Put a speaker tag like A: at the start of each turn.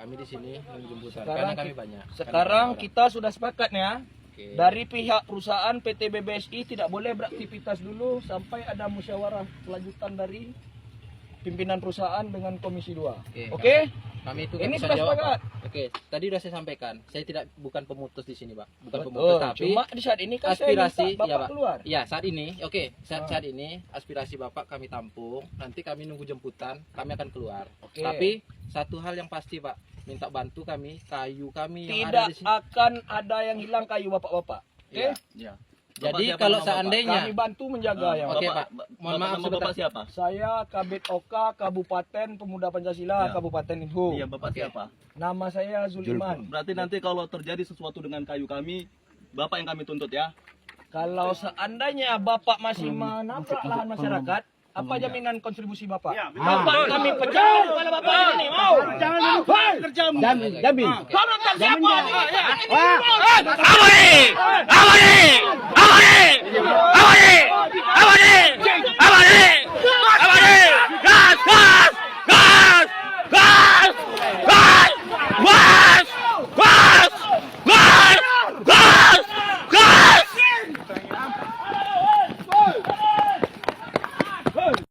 A: Kami di sini menjemputan
B: Sekarang
A: karena kami banyak.
B: Sekarang
A: Kami
B: kita sudah sepakat ya.
A: Oke.
B: Dari pihak perusahaan PT BBSI tidak boleh beraktivitas dulu sampai ada musyawarah kelanjutan dari pimpinan perusahaan dengan Komisi 2. Oke?
A: Kami itu
B: Ini
A: bisa
B: sudah
A: jawab,
B: sepakat.
A: Pak. Oke, tadi sudah saya sampaikan. Saya bukan pemutus di sini, Pak. Bukan
B: Betul.
A: pemutus, tapi
B: Cuma di saat ini kan
A: aspirasi
B: saya minta
A: ya,
B: Bapak
A: Pak.
B: keluar.
A: Iya, saat ini. Oke, saat ini aspirasi Bapak kami tampung. Nanti kami nunggu jemputan, kami akan keluar.
B: Oke.
A: Tapi satu hal yang pasti, Pak. Minta bantu kami, kayu kami yang
B: Tidak
A: ada di sini.
B: akan ada yang hilang kayu Bapak-bapak. Oke?
A: Iya.
C: Bapak
A: Jadi
C: siapa
A: kalau
C: nama Bapak?
A: seandainya
B: Kami bantu menjaga ya.
A: Oke,
C: Bapak-
A: Pak. Mohon maaf
C: nama
A: sebentar.
C: Bapak siapa?
B: Saya Kabid Oka Kabupaten Pemuda Pancasila
C: Ya.
B: Kabupaten Inhu.
C: Iya, Bapak
A: Oke.
C: siapa?
B: Nama saya Zuliman.
C: Berarti nanti kalau terjadi sesuatu dengan kayu kami, Bapak yang kami tuntut ya.
B: Kalau seandainya Bapak masih menabrak lahan masyarakat, apa jaminan kontribusi Bapak? Bapak kami pecah kepala Bapak ini. Mau?
D: Jangan lupa kerjamu. Jamin.
B: Kau nonton siapa?
D: Apa ini?